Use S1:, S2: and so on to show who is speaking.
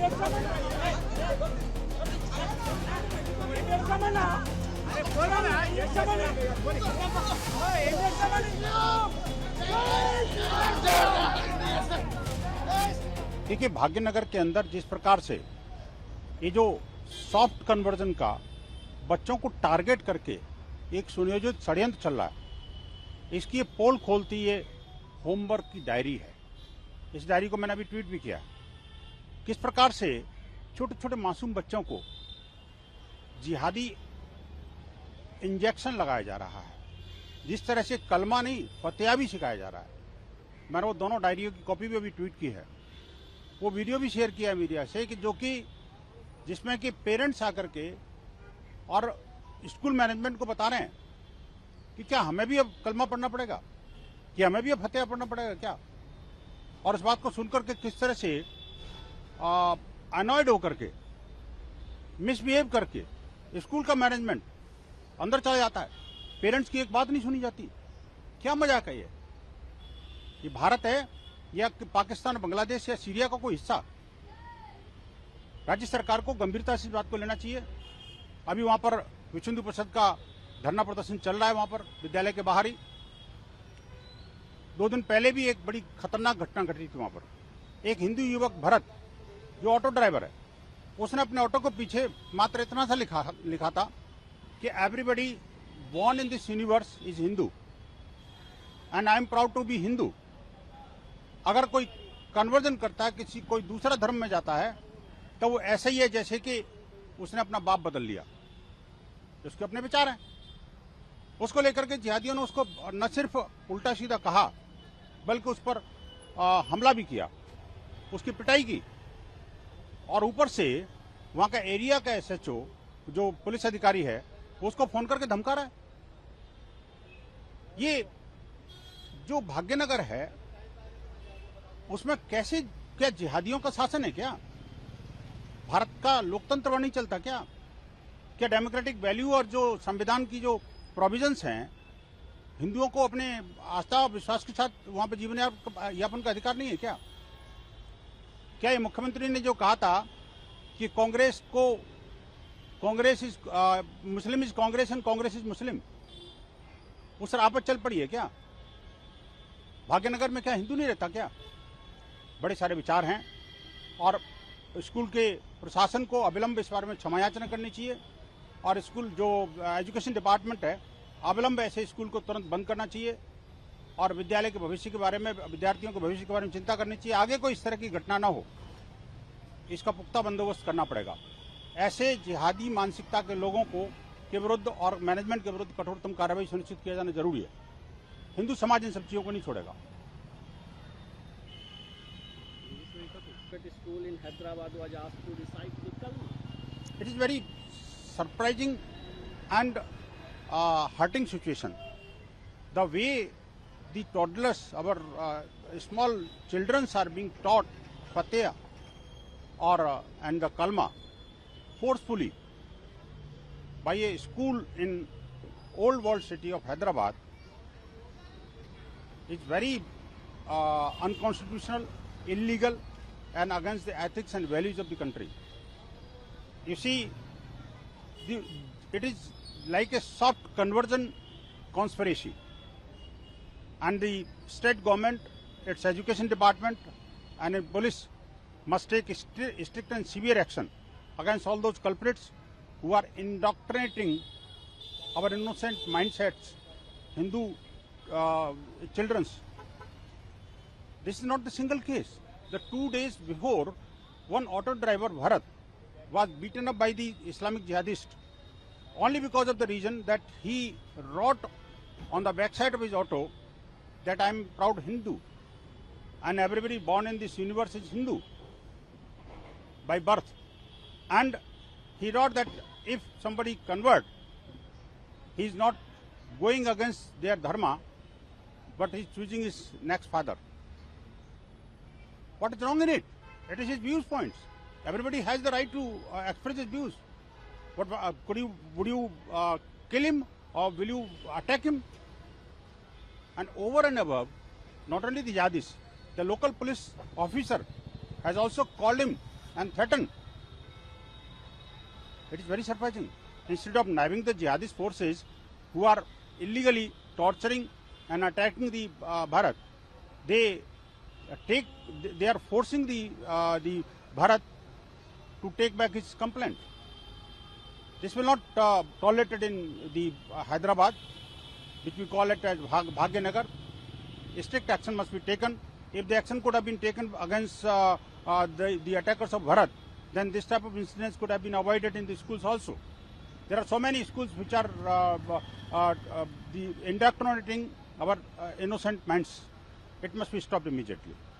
S1: देखिए, भाग्यनगर के अंदर जिस प्रकार से ये जो सॉफ्ट कन्वर्जन का बच्चों को टारगेट करके एक सुनियोजित षड्यंत्र चल रहा है, इसकी ये पोल खोलती ये होमवर्क की डायरी है। इस डायरी को मैंने अभी ट्वीट भी किया। किस प्रकार से छोटे छोटे मासूम बच्चों को जिहादी इंजेक्शन लगाया जा रहा है, जिस तरह से कलमा नहीं फतेहा भी सिखाया जा रहा है। मैंने वो दोनों डायरियों की कॉपी भी अभी ट्वीट की है। वो वीडियो भी शेयर किया मीडिया से कि जिसमें कि पेरेंट्स आकर के और स्कूल मैनेजमेंट को बता रहे हैं कि क्या हमें भी अब कलमा पढ़ना पड़ेगा, कि हमें भी अब फतेहा पढ़ना पड़ेगा क्या। और इस बात को सुनकर के किस तरह से अनॉयड होकर के मिसबिहेव करके स्कूल का मैनेजमेंट अंदर चला जाता है, पेरेंट्स की एक बात नहीं सुनी जाती। क्या मजाक है ये भारत है या पाकिस्तान, बांग्लादेश या सीरिया का कोई हिस्सा? राज्य सरकार को गंभीरता से इस बात को लेना चाहिए। अभी वहां पर विश्व हिंदू परिषद का धरना प्रदर्शन चल रहा है, वहां पर विद्यालय के बाहर ही। 2 दिन पहले भी एक बड़ी खतरनाक घटना घटी थी। वहां पर एक हिंदू युवक भरत, जो ऑटो ड्राइवर है, उसने अपने ऑटो को पीछे मात्र इतना सा लिखा था कि everybody born in this universe is Hindu and I am proud to be Hindu. अगर कोई कन्वर्जन करता है, कोई दूसरा धर्म में जाता है, तो वो ऐसा ही है जैसे कि उसने अपना बाप बदल लिया। उसके अपने विचार हैं। उसको लेकर के जिहादियों ने उसको न सिर्फ उल्टा सीधा कहा, बल्कि उस पर हमला भी किया, उसकी पिटाई की। और ऊपर से वहां का एरिया का एसएचओ जो पुलिस अधिकारी है, उसको फोन करके धमका रहा है। ये जो भाग्यनगर है, उसमें कैसे, क्या जिहादियों का शासन है क्या? भारत का लोकतंत्र नहीं चलता क्या? क्या डेमोक्रेटिक वैल्यू और जो संविधान की जो प्रोविजंस हैं, हिंदुओं को अपने आस्था और विश्वास के साथ वहां पर जीवन यापन का अधिकार नहीं है क्या? क्या ये मुख्यमंत्री ने जो कहा था कि Congress is Muslim is Congress and Congress is Muslim, उस पर आपस चल पड़ी है क्या? भाग्यनगर में क्या हिंदू नहीं रहता क्या? बड़े सारे विचार हैं और स्कूल के प्रशासन को अविलंब इस बारे में क्षमायाचना करनी चाहिए। और स्कूल जो एजुकेशन डिपार्टमेंट है, अविलंब ऐसे स्कूल को तुरंत बंद करना चाहिए और विद्यालय के भविष्य के बारे में, विद्यार्थियों के भविष्य के बारे में चिंता करनी चाहिए। आगे कोई इस तरह की घटना ना हो, इसका पुख्ता बंदोबस्त करना पड़ेगा। ऐसे जिहादी मानसिकता के लोगों के विरुद्ध और मैनेजमेंट के विरुद्ध कठोरतम कार्रवाई सुनिश्चित किया जाना जरूरी है। हिंदू समाज इन सब चीजों को नहीं छोड़ेगा।
S2: School in Hyderabad was asked to recite the Kalma.
S1: It is very surprising and hurting situation. The way the toddlers, our small children are being taught Fatiha and the Kalma forcefully by a school in old world city of Hyderabad is very unconstitutional, illegal, and against the ethics and values of the country. You see, it is like a soft conversion conspiracy, and the state government, its education department and the police must take strict and severe action against all those culprits who are indoctrinating our innocent mindsets, Hindu children. This is not the single case. The 2 days before, one auto driver, Bharat, was beaten up by the Islamic jihadist only because of the reason that he wrote on the backside of his auto that I am proud Hindu and everybody born in this universe is Hindu by birth. And he wrote that if somebody convert, he is not going against their dharma, but he is choosing his next father. What is wrong in it? It is his viewpoints. Everybody has the right to express his views. But would you kill him or will you attack him? And over and above, not only the jihadis, the local police officer has also called him and threaten. It is very surprising. Instead of nabbing the jihadist forces who are illegally torturing and attacking the Bharat, they are forcing the Bharat to take back his complaint. This will not tolerated in the Hyderabad, which we call it as Bhagyanagar. Strict action must be taken. If the action could have been taken against the attackers of Bharat, then this type of incidents could have been avoided in the schools also. There are so many schools which are indoctrinating our innocent minds. It must be stopped immediately.